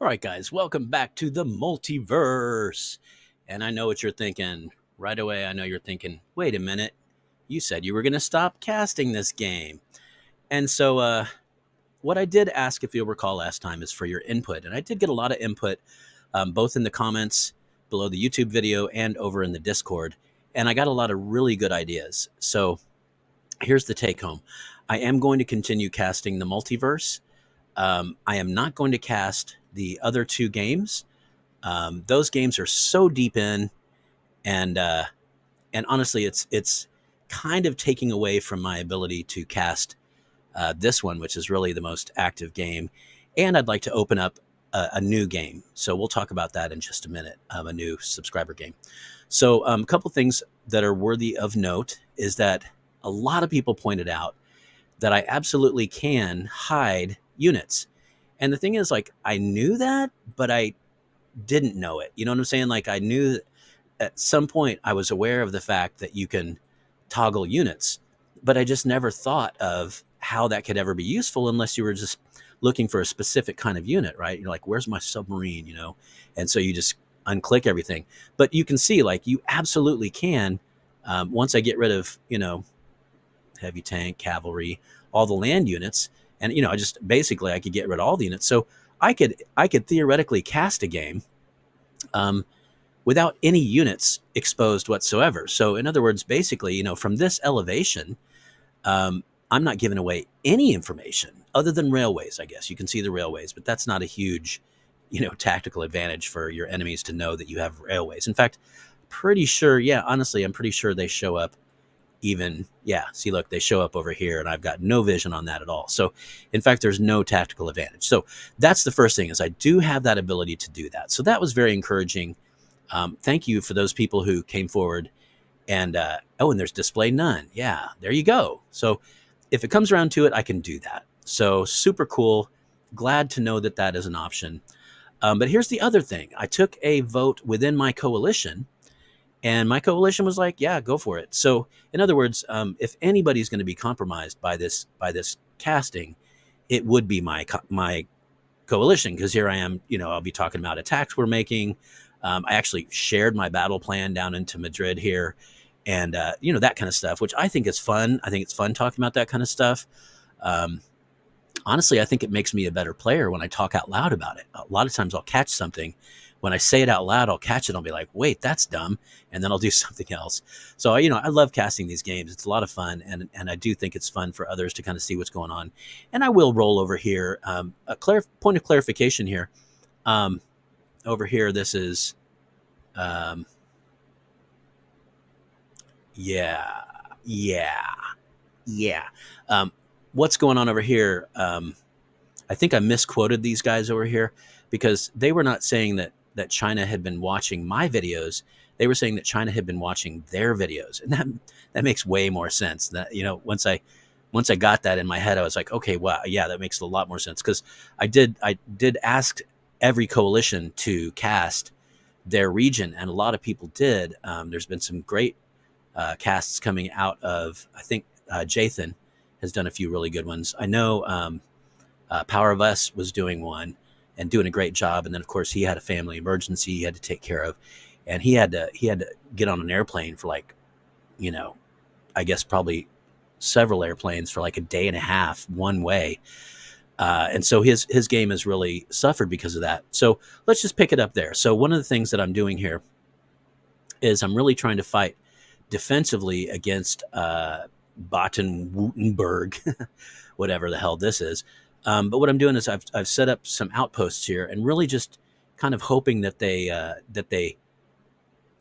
All right, guys, welcome back to the Multiverse. And I know what you're thinking right away. I know you're thinking, wait a minute, you said you were going to stop casting this game. And so, what I did ask, if you'll recall last time, is for your input. And I did get a lot of input, both in the comments below the YouTube video and over in the Discord. And I got a lot of really good ideas. So, here's the take home. I am going to continue casting the Multiverse. I am not going to cast the other two games. Those games are so deep in, and honestly, it's kind of taking away from my ability to cast this one, which is really the most active game. And I'd like to open up a new game, so we'll talk about that in just a minute. A new subscriber game. So a couple things that are worthy of note is that a lot of people pointed out that I absolutely can hide units. And the thing is, like, I knew that, but I didn't know it. You know what I'm saying? Like, I knew that at some point I was aware of the fact that you can toggle units, but I just never thought of how that could ever be useful unless you were just looking for a specific kind of unit, right? You're like, where's my submarine, And so you just unclick everything. But you can see, like, you absolutely can, once I get rid of, heavy tank, cavalry, all the land units. And, I just basically I could get rid of all the units. So I could theoretically cast a game without any units exposed whatsoever. So in other words, basically, from this elevation, I'm not giving away any information other than railways. I guess you can see the railways, but that's not a huge, tactical advantage for your enemies to know that you have railways. In fact, pretty sure, honestly, I'm pretty sure they show up see, look, they show up over here and I've got no vision on that at all. So in fact, there's no tactical advantage. So that's the first thing, is I do have that ability to do that. So that was very encouraging. Thank you for those people who came forward and, and there's display none. Yeah, there you go. So if it comes around to it, I can do that. So super cool. Glad to know that that is an option. But here's the other thing. I took a vote within my coalition, and my coalition was like, yeah, go for it. So in other words, if anybody's going to be compromised by this casting, it would be my coalition, because here I am, I'll be talking about attacks we're making. I actually shared my battle plan down into Madrid here, and that kind of stuff, which I think is fun. I think it's fun talking about that kind of stuff. Honestly, I think it makes me a better player when I talk out loud about it. A lot of times I'll catch something. When I say it out loud, I'll catch it. I'll be like, wait, that's dumb. And then I'll do something else. So, I love casting these games. It's a lot of fun. And I do think it's fun for others to kind of see what's going on. And I will roll over here. Point of clarification here. Over here, this is, yeah. What's going on over here? I think I misquoted these guys over here, because they were not saying that China had been watching my videos. They were saying that China had been watching their videos, and that makes way more sense. That once I got that in my head, I was like, okay, wow, yeah, that makes a lot more sense, because I did ask every coalition to cast their region, and a lot of people did. There's been some great casts coming out of, I think Jathan has done a few really good ones. I know Power of Us was doing one and doing a great job. And then, of course, he had a family emergency he had to take care of. And he had to get on an airplane for I guess probably several airplanes for like a day and a half one way. And so his game has really suffered because of that. So let's just pick it up there. So one of the things that I'm doing here is I'm really trying to fight defensively against Baden-Württemberg, whatever the hell this is. But what I'm doing is I've set up some outposts here, and really just kind of hoping that they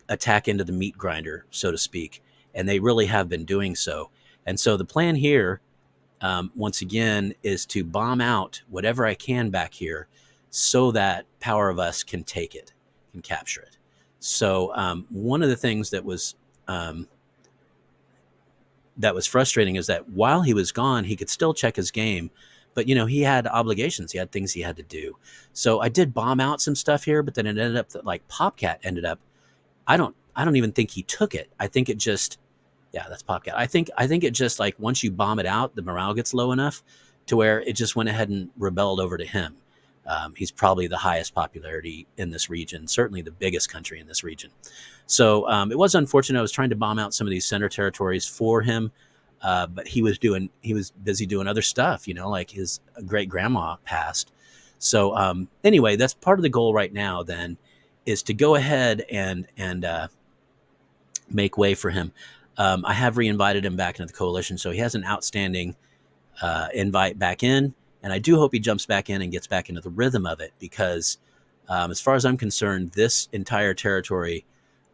attack into the meat grinder, so to speak. And they really have been doing so. And so the plan here, once again, is to bomb out whatever I can back here, so that Power of Us can take it, can capture it. So one of the things that was frustrating is that while he was gone, he could still check his game. But, he had obligations. He had things he had to do. So I did bomb out some stuff here, but then it ended up that, like, Popcat ended up, I don't even think he took it. I think it just, yeah, that's Popcat. I think it just, like, once you bomb it out, the morale gets low enough to where it just went ahead and rebelled over to him. He's probably the highest popularity in this region, certainly the biggest country in this region. So it was unfortunate. I was trying to bomb out some of these center territories for him, but he was busy doing other stuff. Like his great grandma passed. So anyway, that's part of the goal right now. Then is to go ahead and make way for him. I have reinvited him back into the coalition, so he has an outstanding invite back in, and I do hope he jumps back in and gets back into the rhythm of it because, as far as I'm concerned, this entire territory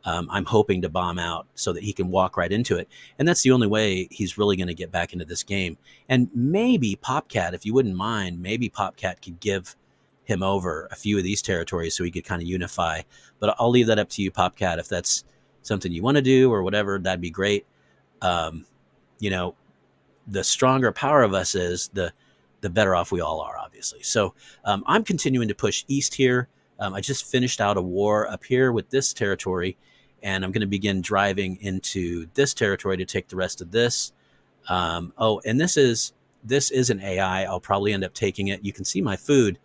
I'm hoping to bomb out so that he can walk right into it, and that's the only way he's really going to get back into this game. And maybe Popcat, if you wouldn't mind, maybe Popcat could give him over a few of these territories so he could kind of unify. But I'll leave that up to you, Popcat, if that's something you want to do or whatever. That'd be great. Um, you know, the stronger power of us is, the better off we all are, obviously. So I'm continuing to push east here. I just finished out a war up here with this territory, and I'm going to begin driving into this territory to take the rest of this. And this is an AI. I'll probably end up taking it. You can see my food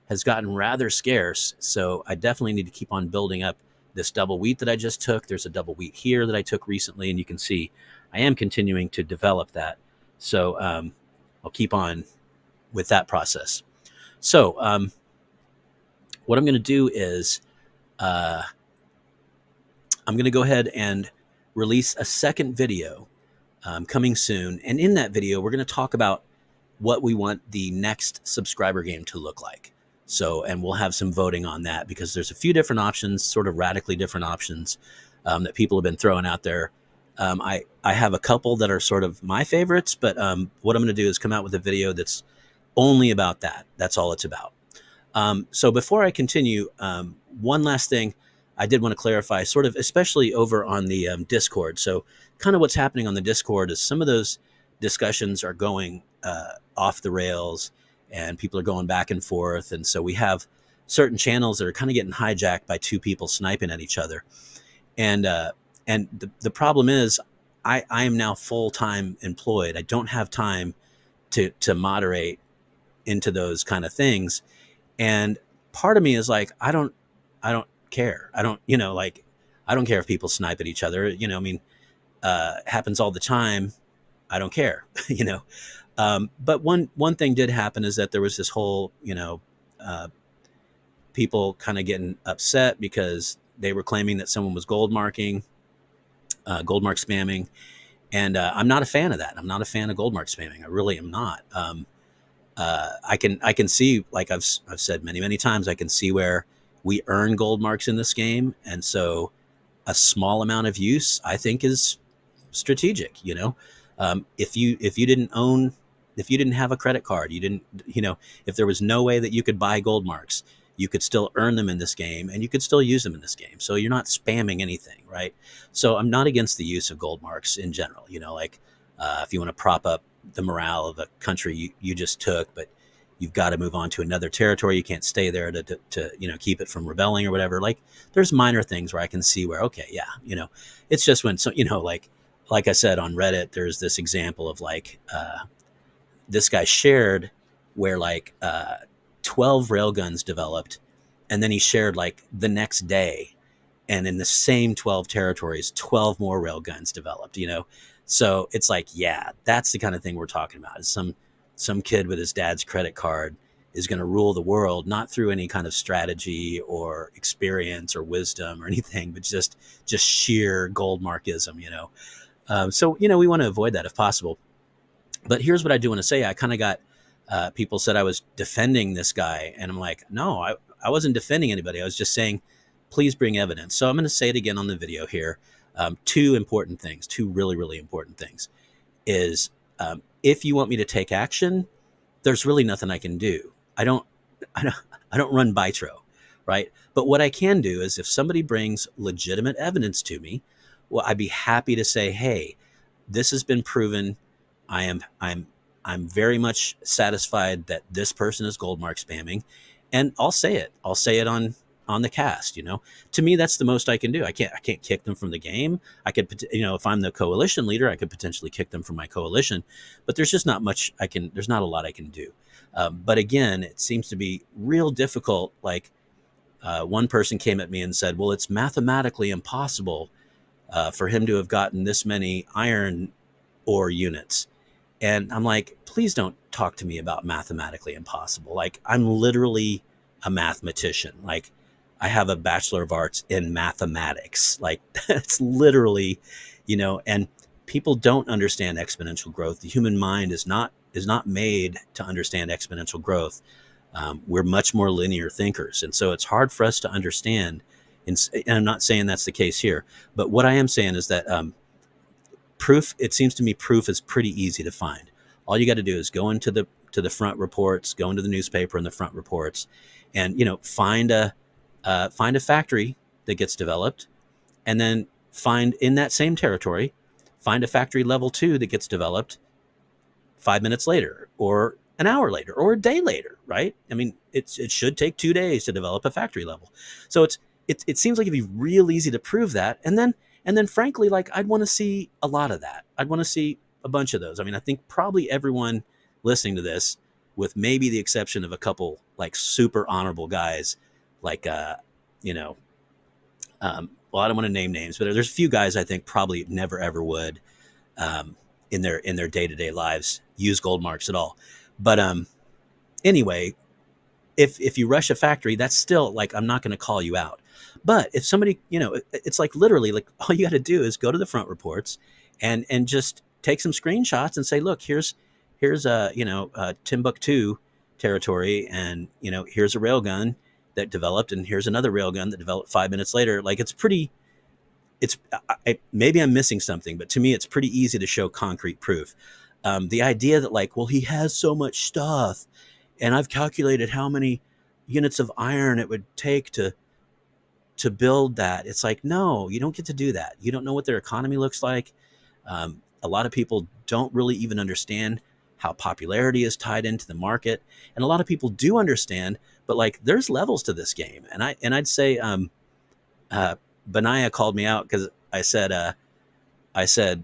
has gotten rather scarce, so I definitely need to keep on building up this double wheat that I just took. There's a double wheat here that I took recently, and you can see I am continuing to develop that. So I'll keep on with that process. So what I'm going to do is I'm going to go ahead and release a second video coming soon. And in that video, we're going to talk about what we want the next subscriber game to look like. So, and we'll have some voting on that because there's a few different options, sort of radically different options that people have been throwing out there. I have a couple that are sort of my favorites, but what I'm going to do is come out with a video that's only about that. That's all it's about. So before I continue, one last thing I did want to clarify, sort of, especially over on the Discord. So kind of what's happening on the Discord is some of those discussions are going off the rails and people are going back and forth. And so we have certain channels that are kind of getting hijacked by two people sniping at each other. And the problem is I am now full-time employed. I don't have time to moderate into those kind of things. And part of me is like, I don't care. I don't, like, I don't care if people snipe at each other, I mean, it happens all the time. I don't care, but one thing did happen is that there was this whole, people kind of getting upset because they were claiming that someone was gold mark spamming. And I'm not a fan of that. I'm not a fan of gold mark spamming. I really am not. I can see, like I've said many times, I can see where we earn gold marks in this game, and so a small amount of use I think is strategic. If you didn't have a credit card, you didn't, if there was no way that you could buy gold marks, you could still earn them in this game and you could still use them in this game. So you're not spamming anything, right? So I'm not against the use of gold marks in general. Like if you want to prop up the morale of a country you just took, but you've got to move on to another territory. You can't stay there to keep it from rebelling or whatever. Like there's minor things where I can see where, okay, yeah, it's just when, so, like I said on Reddit, there's this example of like this guy shared where like 12 railguns developed, and then he shared like the next day, and in the same 12 territories, 12 more railguns developed. So it's like, yeah, that's the kind of thing we're talking about. Is some kid with his dad's credit card is going to rule the world, not through any kind of strategy or experience or wisdom or anything, but just sheer gold markism. So we want to avoid that if possible. But here's what I do want to say. I kind of got people said I was defending this guy, and I'm like, no, I wasn't defending anybody. I was just saying, please bring evidence. So I'm going to say it again on the video here. Two important things, two really, really important things is if you want me to take action, there's really nothing I can do. I don't run Bitro, right? But what I can do is if somebody brings legitimate evidence to me, well, I'd be happy to say, hey, this has been proven. I'm very much satisfied that this person is gold mark spamming, and I'll say it. I'll say it on on the cast. To me, that's the most I can do. I can't kick them from the game. I could, if I'm the coalition leader, I could potentially kick them from my coalition, but there's just not much I can. There's not a lot I can do. But again, it seems to be real difficult. Like one person came at me and said, "Well, it's mathematically impossible for him to have gotten this many iron ore units." And I'm like, please don't talk to me about mathematically impossible. Like, I'm literally a mathematician. Like, I have a Bachelor of Arts in mathematics. Like, that's literally, and people don't understand exponential growth. The human mind is not made to understand exponential growth. We're much more linear thinkers, and so it's hard for us to understand. And I'm not saying that's the case here, but what I am saying is that proof. It seems to me proof is pretty easy to find. All you got to do is go into the front reports, go into the newspaper and the front reports, and find a factory that gets developed, and then find in that same territory, find a factory level 2 that gets developed 5 minutes later, or an hour later, or a day later, right? I mean, it should take 2 days to develop a factory level. So it seems like it'd be real easy to prove that, and then frankly, like, I'd want to see a lot of that. I'd want to see a bunch of those. I mean, I think probably everyone listening to this, with maybe the exception of a couple like super honorable guys, like you know, well, I don't want to name names, but there's a few guys I think probably never ever would, um, in their day to day lives, use gold marks at all. But anyway, if you rush a factory, that's still like, I'm not going to call you out. But if somebody, it's like literally like all you got to do is go to the front reports and just take some screenshots and say, look, here's a Timbuktu territory, and here's a railgun that developed, and here's another railgun that developed 5 minutes later. Like, it's pretty. Maybe I'm missing something, but to me, it's pretty easy to show concrete proof. The idea that, like, well, he has so much stuff, and I've calculated how many units of iron it would take to build that. It's like, no, you don't get to do that. You don't know what their economy looks like. A lot of people don't really even understand how popularity is tied into the market, and a lot of people do understand, but like, there's levels to this game. And I'd say, uh, Benaiah called me out because I said,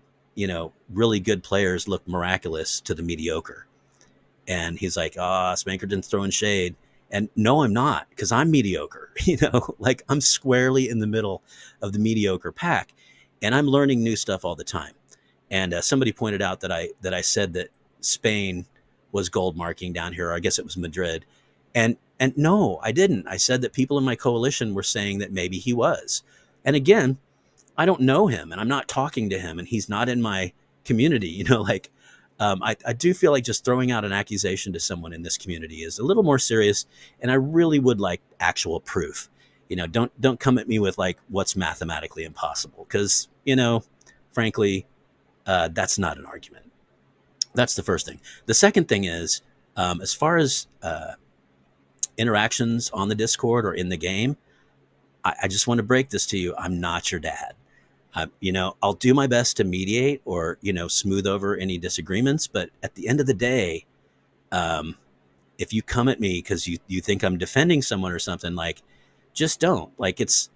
really good players look miraculous to the mediocre. And he's like, Spankerton's throwing shade. And no, I'm not, because I'm mediocre. Like, I'm squarely in the middle of the mediocre pack, and I'm learning new stuff all the time. And somebody pointed out that I said that Spain was gold marking down here, or I guess it was Madrid. And no, I didn't. I said that people in my coalition were saying that maybe he was. And again, I don't know him, and I'm not talking to him, and he's not in my community. Like, I do feel like just throwing out an accusation to someone in this community is a little more serious, and I really would like actual proof. Don't come at me with like, what's mathematically impossible, because frankly, that's not an argument. That's the first thing. The second thing is, as far as interactions on the Discord or in the game, I just want to break this to you. I'm not your dad. I'll do my best to mediate or, smooth over any disagreements. But at the end of the day, um, if you come at me because you think I'm defending someone or something, like, just don't. Like, it's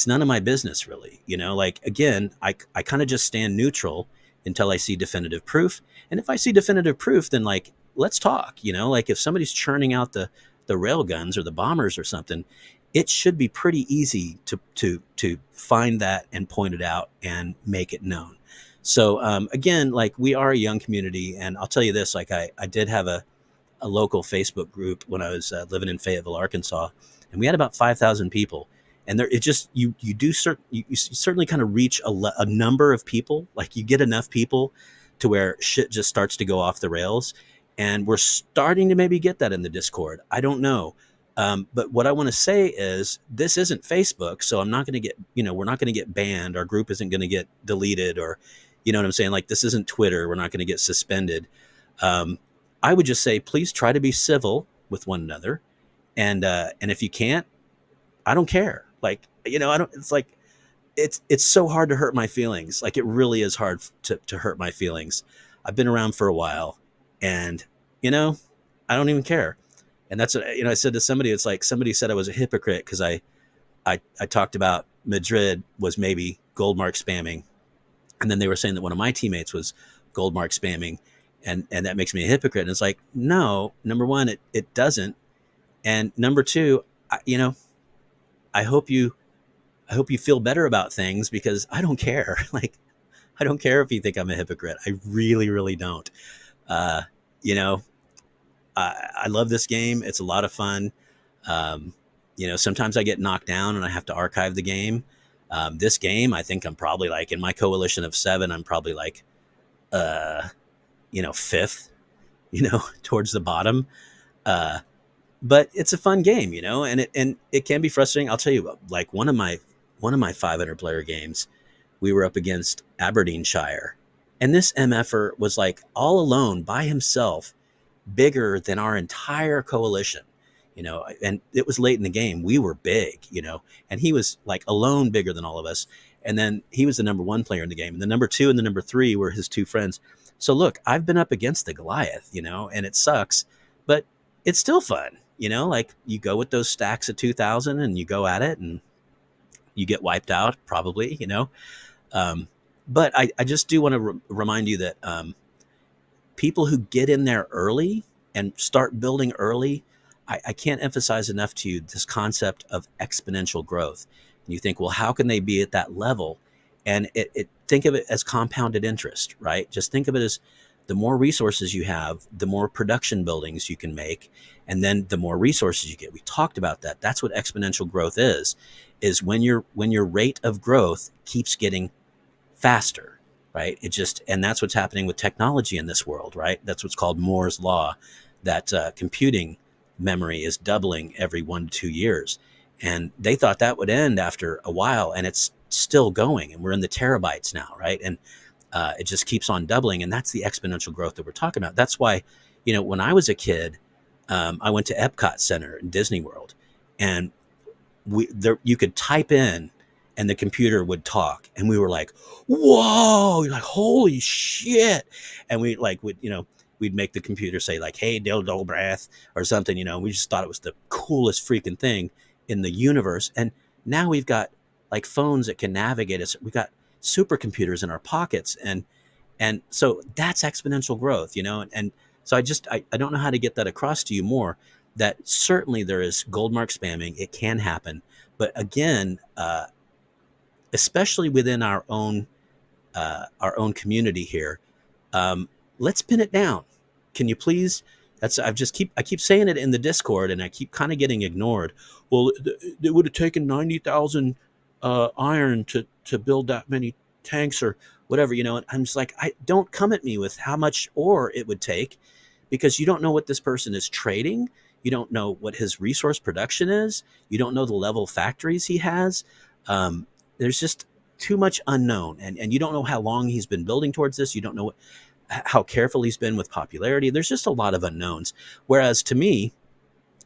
none of my business, really. Like, again, I kind of just stand neutral until I see definitive proof. And if I see definitive proof, then, like, let's talk. Like, if somebody's churning out the rail guns or the bombers or something, it should be pretty easy to find that and point it out and make it known. So again, like, we are a young community, and I'll tell you this: like, I did have a local Facebook group when I was living in Fayetteville, Arkansas, and we had about 5,000 people. And there, it just you certainly kind of reach a number of people. Like, you get enough people to where shit just starts to go off the rails, and we're starting to maybe get that in the Discord. I don't know. But what I want to say is, this isn't Facebook, so I'm not going to get, we're not going to get banned. Our group isn't going to get deleted, or, you know what I'm saying? Like, this isn't Twitter. We're not going to get suspended. Um, I would just say, please try to be civil with one another. And if you can't, I don't care. Like, I don't, it's like, it's so hard to hurt my feelings. Like, it really is hard to hurt my feelings. I've been around for a while, and, I don't even care. And that's what, I said to somebody. It's like somebody said I was a hypocrite because I I talked about Madrid was maybe Goldmark spamming, and then they were saying that one of my teammates was Goldmark spamming, and that makes me a hypocrite. And it's like, no, number one, it doesn't, and number two, you know, I hope you I hope you feel better about things because I don't care. Like, I don't care if you think I'm a hypocrite. I really, really don't. Uh, you know, I love this game. It's a lot of fun. Um, sometimes I get knocked down and I have to archive the game. This game, I think I'm probably like in my coalition of 7. I'm probably like, uh, fifth. Towards the bottom. Uh, but it's a fun game, and it can be frustrating. I'll tell you, like one of my 500 player games, we were up against Aberdeenshire, and this MFer was like all alone by himself, bigger than our entire coalition, and it was late in the game. We were big, and he was like alone bigger than all of us. And then he was the number 1 player in the game. And the number 2 and the number 3 were his 2 friends. So look, I've been up against the Goliath, and it sucks, but it's still fun, like you go with those stacks of 2000 and you go at it and you get wiped out probably, um, but I just do want to remind you that people who get in there early and start building early, I can't emphasize enough to you this concept of exponential growth. And you think, well, how can they be at that level? And think of it as compounded interest, right? Just think of it as the more resources you have, the more production buildings you can make, and then the more resources you get. We talked about that. That's what exponential growth is when your rate of growth keeps getting faster, right? And that's what's happening with technology in this world, right? That's what's called Moore's law, that computing memory is doubling every 1 to 2 years. And they thought that would end after a while, and it's still going, and we're in the terabytes now, right? And it just keeps on doubling, and that's the exponential growth that we're talking about. That's why, when I was a kid, I went to Epcot Center in Disney World, and you could type in and the computer would talk, and we were like, whoa, like holy shit. And we like would we'd make the computer say like, hey dildo breath or something. We just thought it was the coolest freaking thing in the universe. And now we've got like phones that can navigate us. We got supercomputers in our pockets, and so that's exponential growth, and so I don't know how to get that across to you more, that certainly there is Goldmark spamming. It can happen, but again, especially within our own community here, let's pin it down. Can you please? I keep saying it in the Discord, and I keep kind of getting ignored. Well, it would have taken 90,000 iron to build that many tanks or whatever, and I'm just like, I don't come at me with how much ore it would take, because you don't know what this person is trading. You don't know what his resource production is. You don't know the level of factories he has. There's just too much unknown, and you don't know how long he's been building towards this. You don't know how careful he's been with popularity. There's just a lot of unknowns. Whereas to me,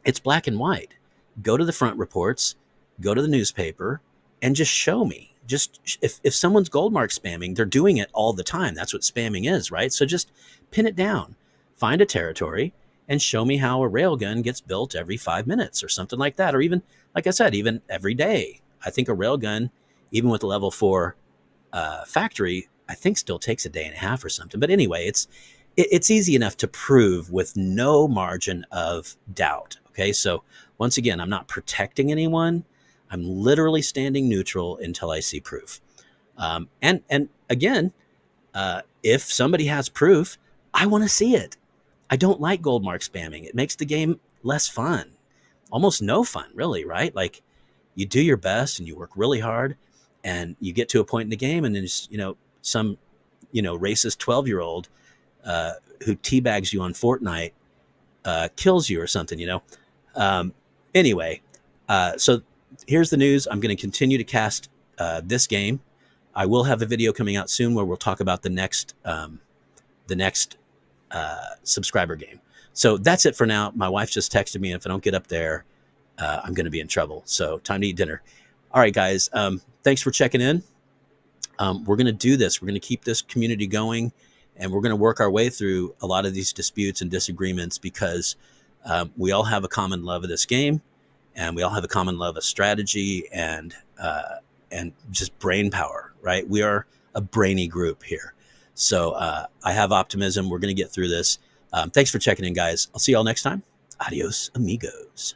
it's black and white. Go to the front reports, go to the newspaper, and just show me. Just if someone's Goldmark spamming, they're doing it all the time. That's what spamming is, right? So just pin it down, find a territory, and show me how a railgun gets built every 5 minutes or something like that. Or even, like I said, even every day. I think a railgun, even with a level 4 factory, I think still takes a day and a half or something. But anyway, it's easy enough to prove with no margin of doubt. Okay, so once again, I'm not protecting anyone. I'm literally standing neutral until I see proof. And again, if somebody has proof, I want to see it. I don't like Goldmark spamming. It makes the game less fun, almost no fun, really, right? Like, you do your best and you work really hard, and you get to a point in the game, and then just, some racist 12-year-old who teabags you on Fortnite kills you or something. Um, anyway, so here's the news. I'm going to continue to cast this game. I will have a video coming out soon where we'll talk about the next subscriber game. So that's it for now. My wife just texted me, and if I don't get up there, I'm going to be in trouble. So time to eat dinner. All right, guys. Thanks for checking in. We're going to do this. We're going to keep this community going, and we're going to work our way through a lot of these disputes and disagreements, because we all have a common love of this game, and we all have a common love of strategy and just brain power, right? We are a brainy group here. So I have optimism. We're going to get through this. Thanks for checking in, guys. I'll see y'all next time. Adios, amigos.